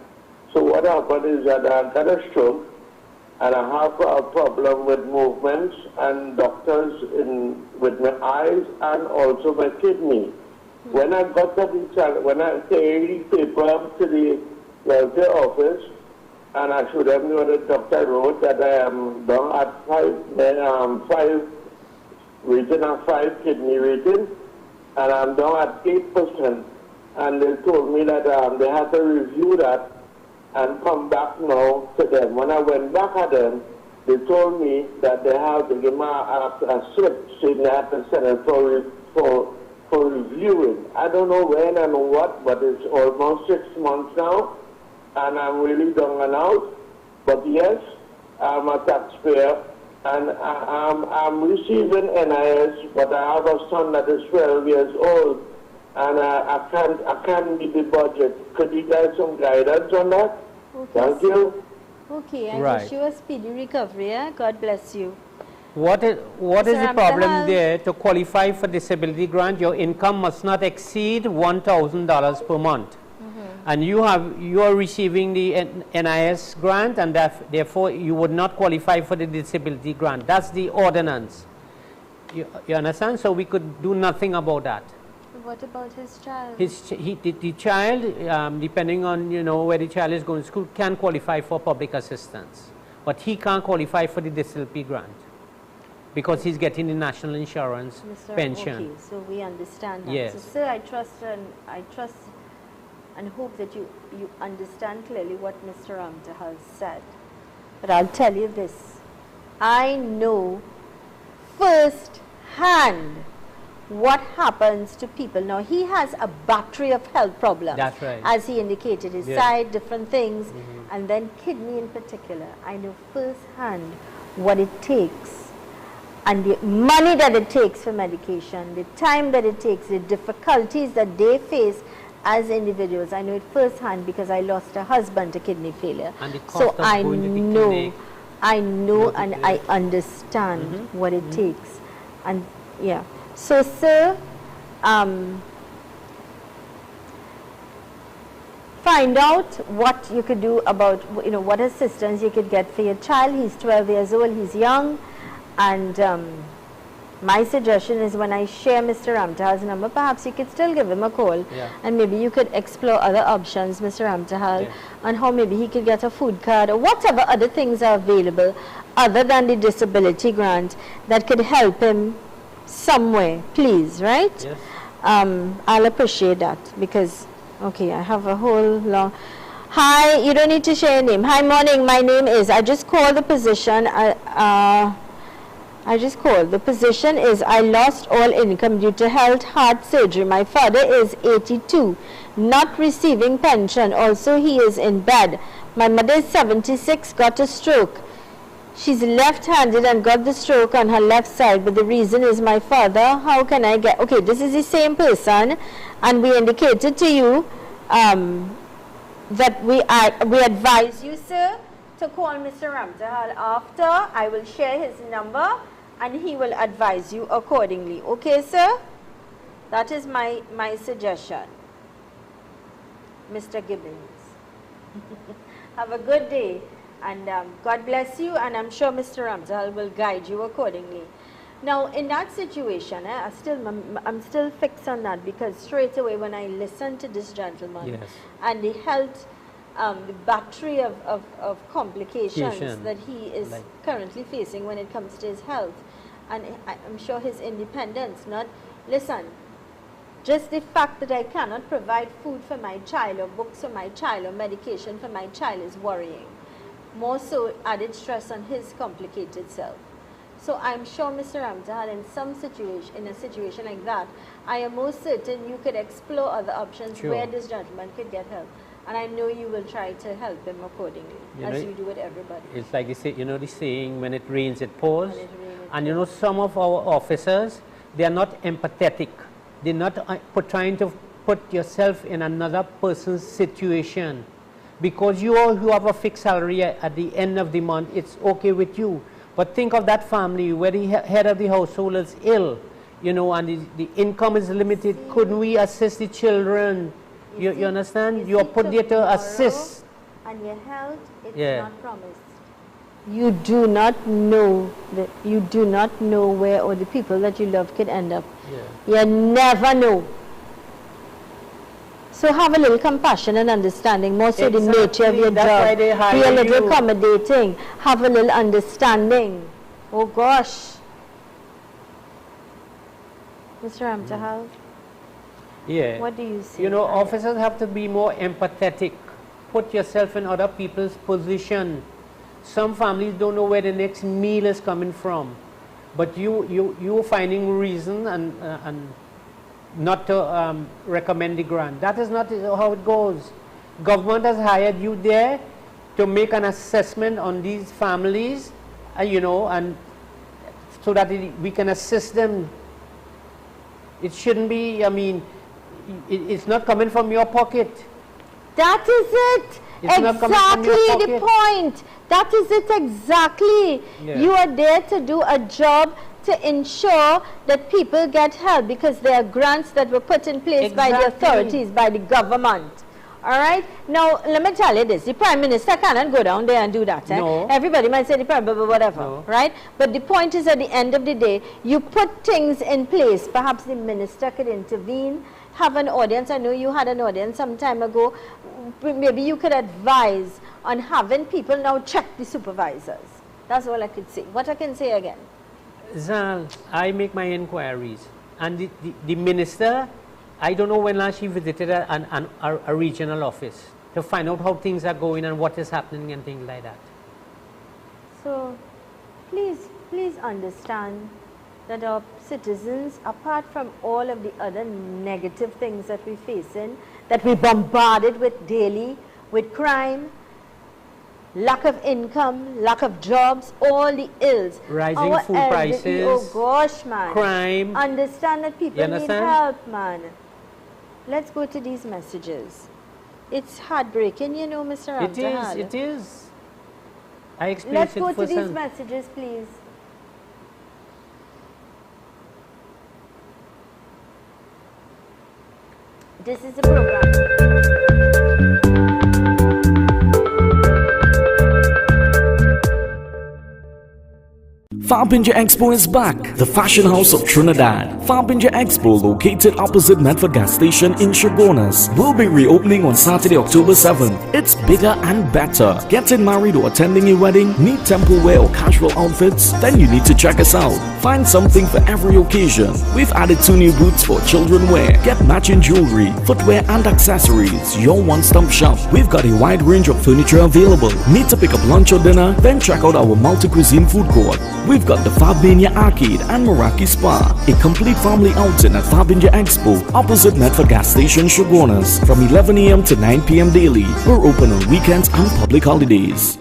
G: So what happened is that I got a stroke and I have a problem with movements and doctors with my eyes and also my kidney. When I got when I carried the paper to the welfare office and I showed them what the doctor wrote that I am down at 5 rating and 5 kidney rating and I'm down at 8%, and they told me that they had to review that and come back now to them. When I went back at them, they told me that they have to give me a slip saying they have to send it for reviewing. I don't know when and what, but it's almost 6 months now, and I'm really down and out. But yes, I'm a taxpayer, and I'm receiving NIS, but I have a son that is 12 years old, and I can't meet the budget. Could you guys some guidance on that?
A: Okay.
G: Thank you.
A: Okay, I wish you a speedy recovery. God bless you.
B: What is the problem there? To qualify for disability grant, your income must not exceed $1,000 per month. And you are receiving the NIS grant, and therefore you would not qualify for the disability grant. That's the ordinance. You understand? So we could do nothing about that.
A: What about his child?
B: The child, depending on where the child is going to school, can qualify for public assistance, but he can't qualify for the disability grant because he's getting the national insurance pension.
A: Okay, so we understand that.
B: Yes.
A: So, sir, I trust and hope that you understand clearly what Mr. Ramtahal said. But I'll tell you this, I know first hand what happens to people. Now, he has a battery of health problems.
B: That's right.
A: As he indicated, his side, different things, and then kidney in particular. I know firsthand what it takes, and the money that it takes for medication, the time that it takes, the difficulties that they face as individuals. I know it firsthand because I lost a husband to kidney failure.
B: And the cost
A: so
B: of
A: I
B: going to the
A: know,
B: clinic,
A: and I understand what it takes. And yeah. So, sir, find out what you could do about, what assistance you could get for your child. He's 12 years old, he's young, and my suggestion is when I share Mr. Ramtahal's number, perhaps you could still give him a call, and maybe you could explore other options, Mr. Ramtahal, on how maybe he could get a food card or whatever other things are available other than the disability grant that could help him somewhere, please, right?
B: Yes.
A: I'll appreciate that because, okay, I have a whole long... Hi, you don't need to share your name. Hi, morning, my name is... I just called the position. I just called. The position is I lost all income due to heart surgery. My father is 82, not receiving pension. Also, he is in bed. My mother is 76, got a stroke. She's left-handed and got the stroke on her left side, but the reason is my father. How can I get... Okay, this is the same person, and we indicated to you that we advise you, sir, to call Mr. Ramtahal after. I will share his number, and he will advise you accordingly. Okay, sir? That is my suggestion. Mr. Gibbons. Have a good day. And God bless you, and I'm sure Mr. Ramtahal will guide you accordingly. Now, in that situation, I'm still fixed on that because straight away when I listened to this gentleman and the health, the battery of complications that he is currently facing when it comes to his health, and I'm sure his independence, listen, just the fact that I cannot provide food for my child or books for my child or medication for my child is worrying. More so added stress on his complicated self. So I'm sure Mr. Ramtahal, in a situation like that, I am most certain you could explore other options where this gentleman could get help. And I know you will try to help him accordingly, as you do with everybody.
B: It's like the saying, when it rains, it pours. And some of our officers, they are not empathetic. They're not trying to put yourself in another person's situation. Because you have a fixed salary at the end of the month, it's okay with you. But think of that family where the head of the household is ill, and the income is limited. Couldn't we assist the children? You understand? You are put there to assist.
A: And your health, it's not promised. You do not know where all the people that you love could end up. You never know. So have a little compassion and understanding, more so the nature of your job. Be a little accommodating. Have a little understanding. Oh gosh. Mr. Ramtahal?
B: Yeah.
A: What do you see?
B: Officers have to be more empathetic. Put yourself in other people's position. Some families don't know where the next meal is coming from. But you're finding reason and not to recommend the grant. That is not how it goes. Government has hired you there to make an assessment on these families, and so that we can assist them. It shouldn't be, it's not coming from your pocket.
A: That is it.
B: It's
A: exactly the point. That is it exactly. Yeah. You are there to do a job to ensure that people get help because there are grants that were put in place by the authorities, by the government. All right? Now, let me tell you this. The Prime Minister cannot go down there and do that.
B: No.
A: Everybody might say the Prime Minister, whatever. Right? But the point is, at the end of the day, you put things in place. Perhaps the Minister could intervene, have an audience. I know you had an audience some time ago. Maybe you could advise on having people now check the supervisors. That's all I could say. What I can say again?
B: Zal, I make my inquiries, and the minister I don't know when last she visited a regional office to find out how things are going and what is happening and things like that.
A: So please understand that our citizens, apart from all of the other negative things that we face in, that we bombarded with daily, with crime, lack of income, lack of jobs, all the ills.
B: Rising food prices.
A: Oh gosh, man.
B: Crime.
A: Understand that people need help, man. Let's go to these messages. It's heartbreaking, you know, Mr. Ramjahal.
B: It is. I experienced it
A: Let's go to
B: firsthand.
A: these messages, please. This is the program.
C: Farbinja Expo is back. The fashion house of Trinidad. Farbinja Expo, located opposite Medford gas station in Chagonas, will be reopening on Saturday, October 7th. It's bigger and better. Getting married or attending a wedding? Need temple wear or casual outfits? Then you need to check us out. Find something for every occasion. We've added 2 new booths for children wear. Get matching jewelry, footwear and accessories. Your one-stop shop. We've got a wide range of furniture available. Need to pick up lunch or dinner? Then check out our multi-cuisine food court. We've got the Farbinja Arcade and Meraki Spa, a complete family outing at Farbinja Expo, opposite Medford gas station, Chagonas, from 11 a.m. to 9 p.m. daily. We're open on weekends and public holidays.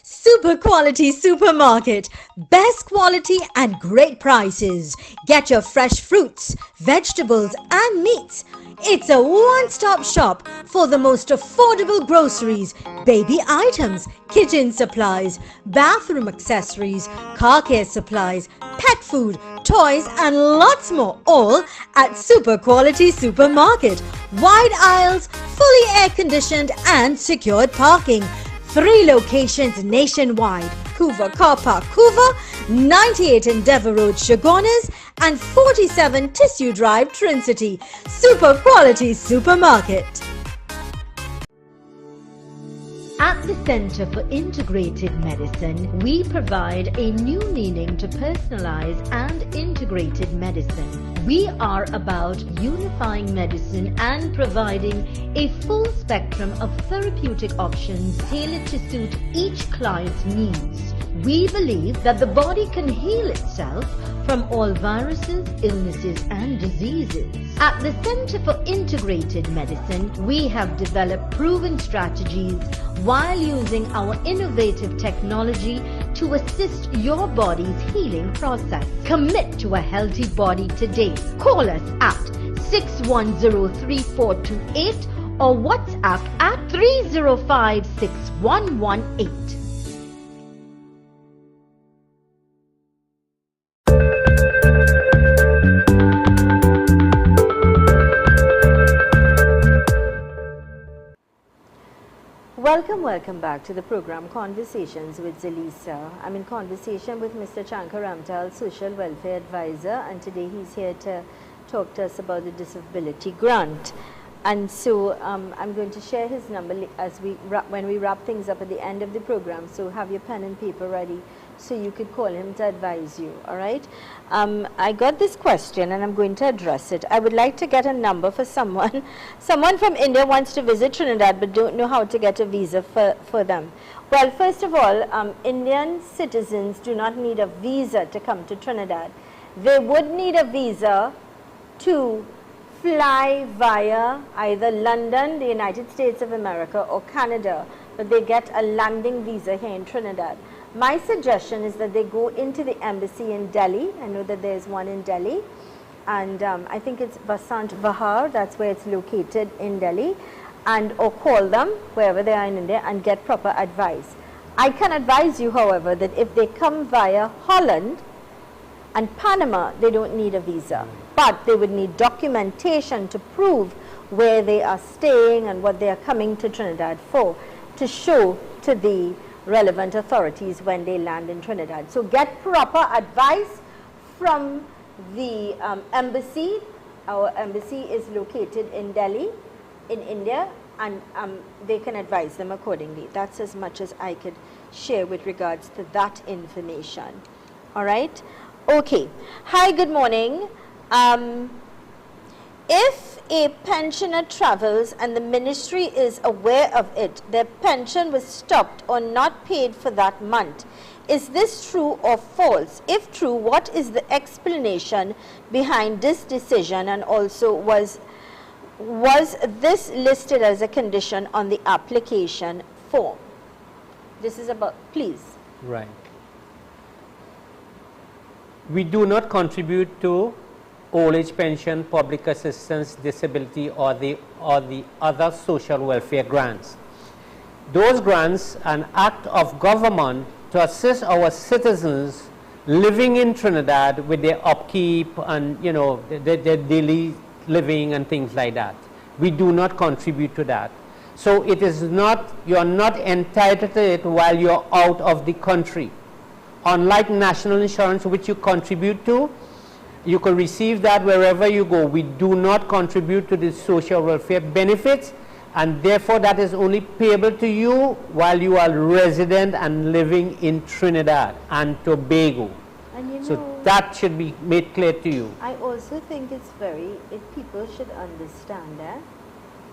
D: Super quality supermarket. Best quality and great prices. Get your fresh fruits, vegetables and meats. It's a one-stop shop for the most affordable groceries, baby items, kitchen supplies, bathroom accessories, car care supplies, pet food, toys and lots more, all at Super Quality Supermarket. Wide aisles, fully air-conditioned and secured parking. 3 locations nationwide: Couva Car Park, Couva, 98 Endeavour Road, Chagonas, and 47 Tissue Drive, Trincity. Super Quality Supermarket. At the Center for Integrated Medicine, we provide a new meaning to personalized and integrated medicine. We are about unifying medicine and providing a full spectrum of therapeutic options tailored to suit each client's needs. We believe that the body can heal itself from all viruses, illnesses and diseases. At the Center for Integrated Medicine, we have developed proven strategies while using our innovative technology to assist your body's healing process. Commit to a healthy body today. Call us at 610-3428 or WhatsApp at 305-6118.
A: Welcome back to the program Conversations with Zelisa. I'm in conversation with Mr. Chankar Ramtal, Social Welfare Advisor, and today he's here to talk to us about the disability grant. And so I'm going to share his number as when we wrap things up at the end of the program. So have your pen and paper ready so you could call him to advise you. All right. I got this question and I'm going to address it. I would like to get a number for someone. Someone from India wants to visit Trinidad but don't know how to get a visa for them. Well, first of all, Indian citizens do not need a visa to come to Trinidad. They would need a visa to fly via either London, the United States of America, or Canada, but they get a landing visa here in Trinidad. My suggestion is that they go into the embassy in Delhi. I know that there's one in Delhi, and I think it's Vasant Vihar, that's where it's located in Delhi, or call them wherever they are in India and get proper advice. I can advise you, however, that if they come via Holland and Panama, they don't need a visa, but they would need documentation to prove where they are staying and what they are coming to Trinidad for, to show to the relevant authorities when they land in Trinidad. So get proper advice from the embassy. Our embassy is located in Delhi, in India, and they can advise them accordingly. That's as much as I could share with regards to that information. All right. Okay. Hi, good morning. if a pensioner travels and the ministry is aware of it, their pension was stopped or not paid for that month. Is this true or false? If true, what is the explanation behind this decision, and also was this listed as a condition on the application form? This is about, please.
B: Right. We do not contribute to old age pension, public assistance, disability, or the other social welfare grants. Those grants are an act of government to assist our citizens living in Trinidad with their upkeep and, you know, their daily living and things like that. We do not contribute to that. So it is not, you are not entitled to it while you are out of the country. Unlike national insurance, which you contribute to, you can receive that wherever you go. We do not contribute to the social welfare benefits, and therefore that is only payable to you while you are resident and living in Trinidad and Tobago.
A: And you know,
B: so that should be made clear to you.
A: I also think it's people should understand that.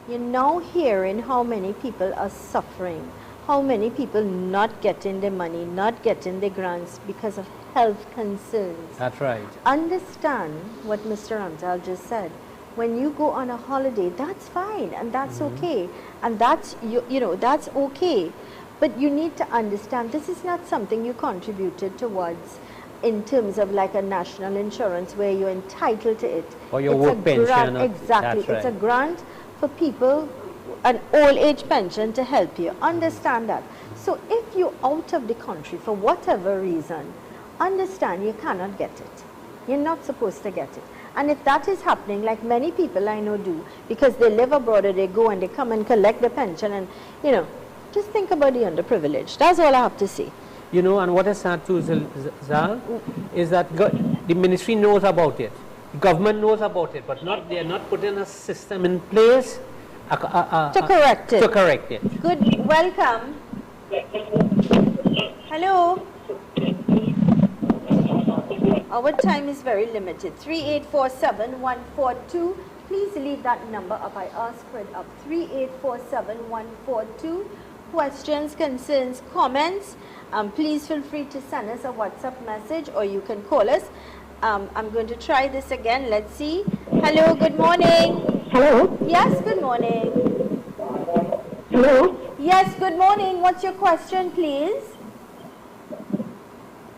A: You're now hearing how many people are suffering, how many people not getting their money, not getting their grants because of health concerns.
B: That's right.
A: Understand what Mr. Ramtal just said. When you go on a holiday, that's fine and that's okay, and that's you know, that's okay. But you need to understand this is not something you contributed towards in terms of like a national insurance where you're entitled to it.
B: Or your work pension.
A: Exactly.
B: That's right.
A: It's a grant for people, an old age pension to help you. Understand that. So if you're out of the country for whatever reason, understand you cannot get it. You're not supposed to get it. And if that is happening, like many people I know do, because they live abroad or they go and they come and collect the pension, and, you know, just think about the underprivileged. That's all I have to say.
B: You know, and what is sad too, Zal, is that the ministry knows about it. The government knows about it, but they are not putting a system in place
A: to correct it.
B: To correct it.
A: Good, welcome. Hello. Our time is very limited. 3847142. Please leave that number up. I ask for it up. 3847142. Questions, concerns, comments. Please feel free to send us a WhatsApp message, or you can call us. I'm going to try this again. Let's see. Hello, good morning.
M: Hello.
A: Yes, good morning.
M: Hello.
A: Yes, good morning. What's your question, please?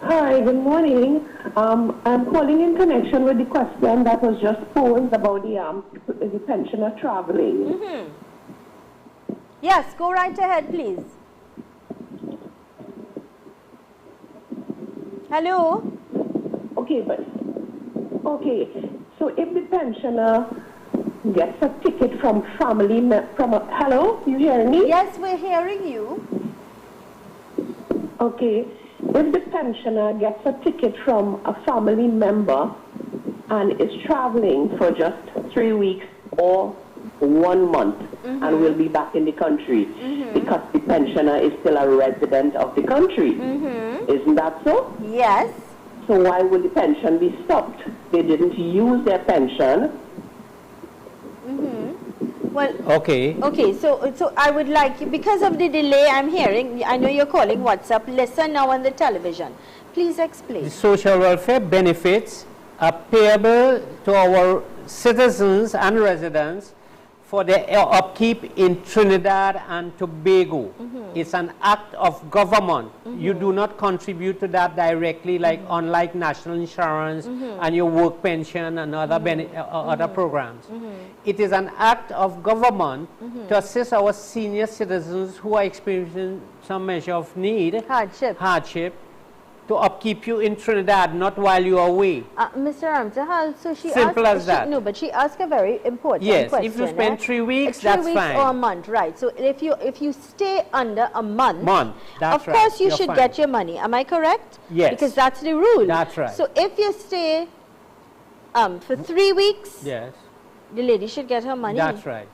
M: Hi, good morning. I'm calling in connection with the question that was just posed about the pensioner traveling.
A: Yes, go right ahead, please. Hello?
M: Okay, so if the pensioner gets a ticket from hello, you hearing me?
A: Yes, we're hearing you.
M: Okay, if the pensioner gets a ticket from a family member and is traveling for just 3 weeks or 1 month and will be back in the country because the pensioner is still a resident of the country. Isn't that so?
A: Yes.
M: So why will the pension be stopped? They didn't use their pension.
A: Well,
B: okay,
A: so I would like, because of the delay I'm hearing, I know you're calling WhatsApp, listen now on the television. Please explain.
B: The social welfare benefits are payable to our citizens and residents for their upkeep in Trinidad and Tobago. It's an act of government. You do not contribute to that directly, like unlike national insurance and your work pension and other other programs. It is an act of government to assist our senior citizens who are experiencing some measure of need, hardship, to upkeep you in Trinidad, not while you are away.
A: Mr. Ramtal, so she
B: Simple
A: asked,
B: as that.
A: No, but she asked a very important
B: yes,
A: question.
B: if you spend 3 weeks,
A: 3
B: that's
A: weeks
B: fine.
A: or a month, right? So if you stay under a month,
B: that's
A: of course you
B: You're
A: should
B: fine.
A: get your money. Am I correct?
B: Yes.
A: Because that's the rule.
B: That's right.
A: So if you stay for 3 weeks,
B: yes,
A: the lady should get her money.
B: that's right.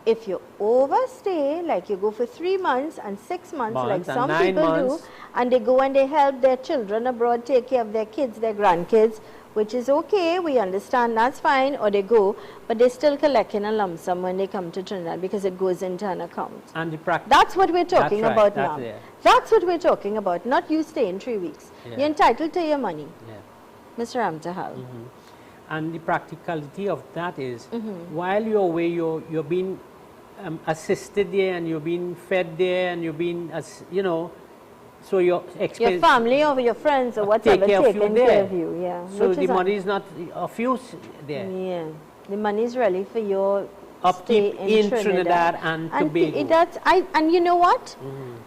A: If you overstay, like you go for 3 months and 6 months, like some
B: 9
A: people
B: months.
A: do, and they go and they help their children abroad take care of their kids, their grandkids, which is okay, we understand, that's fine, or they go, but they're still collecting a lump sum when they come to Trinidad because it goes into an account.
B: And
A: that's what we're talking about now. That's what we're talking about, not you staying 3 weeks. You're entitled to your money, Mr. Ramtahal.
B: And the practicality of that is, while you're away, you're being assisted there, and you're being fed there, and you're being, you know, so your
A: family or your friends or whatever taking care of you.
B: So the money is not of use there.
A: The money is really for your
B: upkeep in Trinidad and Tobago.
A: And you know what?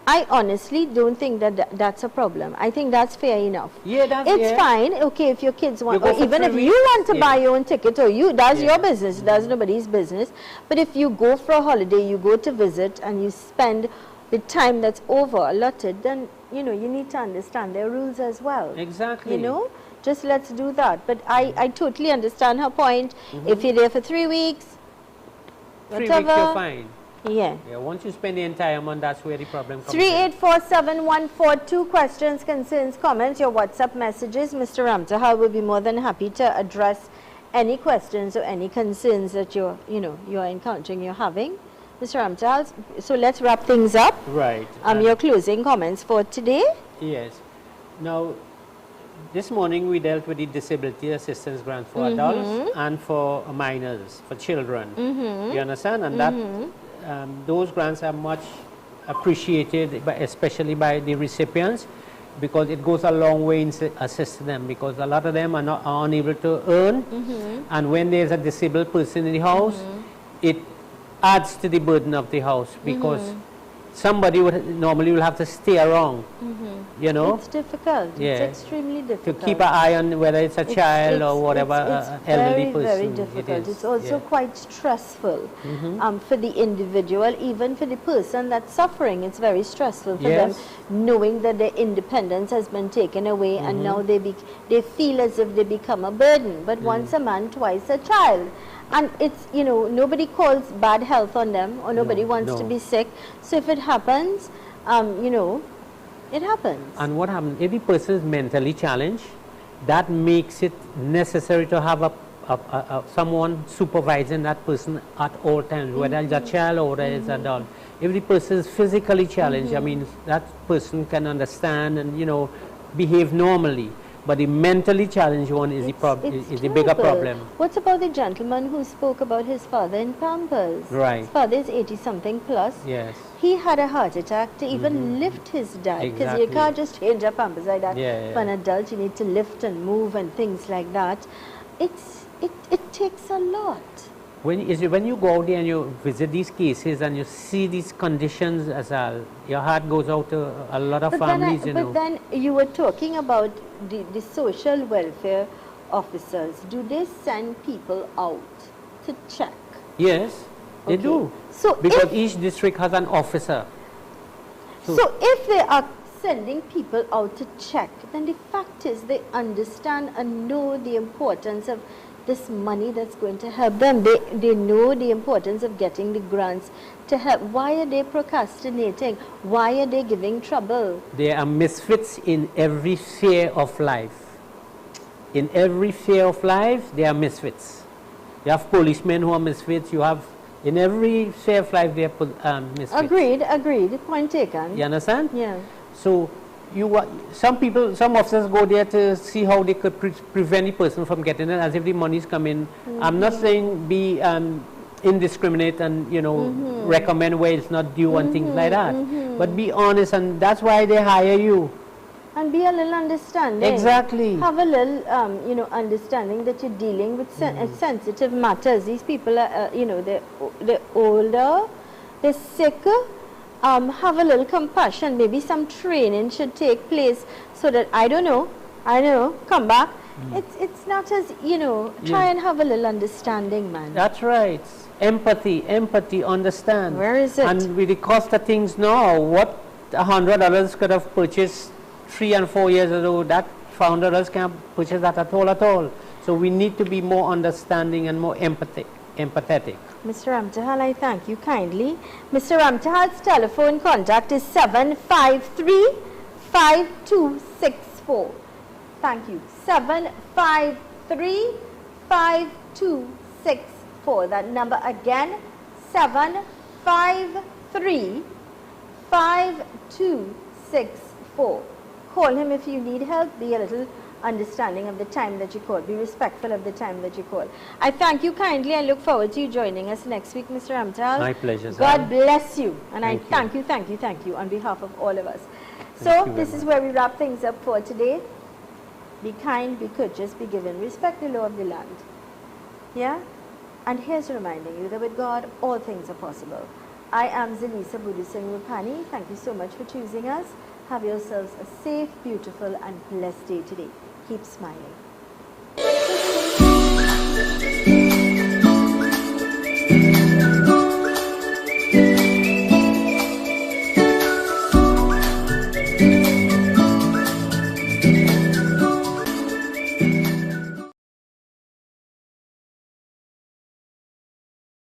A: I honestly don't think that that's a problem. I think that's fair enough. It's fine. Okay, if your kids want, or even if you want to buy your own ticket, or that's your business. That's nobody's business. But if you go for a holiday, you go to visit, and you spend the time that's allotted, then you know you need to understand their rules as well.
B: Exactly.
A: You know, just let's do that. But I totally understand her point. If you're there for 3 weeks,
B: 3 weeks, you're fine.
A: Yeah.
B: Once you spend the entire month, that's where the problem comes.
A: 3847142 questions, concerns, comments, your WhatsApp messages. Mr. Ramtahal will be more than happy to address any questions or any concerns that you're encountering, you're having. Mr. Ramtahal, so let's wrap things up.
B: Right.
A: Your closing comments for today.
B: Yes. Now, this morning we dealt with the disability assistance grant for adults and for minors, for children. You understand? And that those grants are much appreciated, especially by the recipients, because it goes a long way in assisting them, because a lot of them are unable to earn, and when there's a disabled person in the house, it adds to the burden of the house, because somebody normally will have to stay around, you know.
A: It's difficult. It's extremely difficult.
B: To keep an eye on whether it's a child or whatever, elderly person.
A: It's very difficult. It's also quite stressful for the individual, even for the person that's suffering. It's very stressful for them, knowing that their independence has been taken away, and now they feel as if they become a burden. But once a man, twice a child. And it's, you know, nobody calls bad health on them, or nobody wants to be sick. So if it happens, you know, it happens.
B: And what happens, if the person is mentally challenged, that makes it necessary to have someone supervising that person at all times, whether it's a child or whether it's an adult. If the person is physically challenged, I mean, that person can understand and, you know, behave normally. But the mentally challenged one is the bigger problem.
A: What about the gentleman who spoke about his father in Pampers?
B: Right.
A: His father is 80-something plus.
B: Yes.
A: He had a heart attack to even lift his dad, because you can't just change a Pampers like that. For an adult, you need to lift and move and things like that. It takes a lot.
B: When you go out there and you visit these cases and you see these conditions, your heart goes out to a lot of families, you know.
A: But then you were talking about the social welfare officers. Do they send people out to check?
B: Yes, they do.
A: So
B: because each district has an officer.
A: So if they are sending people out to check, then the fact is they understand and know the importance of this money that's going to help them. They know the importance of getting the grants to help. Why are they procrastinating? Why are they giving trouble?
B: There are misfits in every sphere of life. In every sphere of life, there are misfits. You have policemen who are misfits. You have, in every sphere of life, there are misfits.
A: Agreed. Point taken.
B: You understand?
A: Yeah.
B: So, some officers go there to see how they could prevent the person from getting it, as if the money is coming. I'm not saying be indiscriminate and, you know, recommend where it's not due and things like that. But be honest, and that's why they hire you.
A: And be a little understanding.
B: Exactly.
A: Have a little, you know, understanding that you're dealing with sensitive matters. These people are, you know, they're older, they're sicker. Have a little compassion. Maybe some training should take place so that, I don't know, come back. It's not as, you know, try and have a little understanding, man.
B: That's right. Empathy, understand.
A: Where is it?
B: And with the cost of things now, what $100 could have purchased 3 and 4 years ago, that $500 can't purchase that at all. So we need to be more understanding and more empathetic.
A: Mr. Ramtahal, I thank you kindly. Mr. Ramtahal's telephone contact is 753-5264. Thank you. 753 7535264. That number again, 7535264. Call him if you need help. Be a little understanding of the time that you call. Be respectful of the time that you call. I thank you kindly. I look forward to you joining us next week, Mr. Ramtal.
B: My pleasure.
A: God bless you. And I thank you on behalf of all of us. So this is where we wrap things up for today. Be kind, be courteous, be given, respect the law of the land. Yeah? And here's reminding you that with God, all things are possible. I am Zelisa Rupani. Thank you so much for choosing us. Have yourselves a safe, beautiful, and blessed day today. Keep smiling.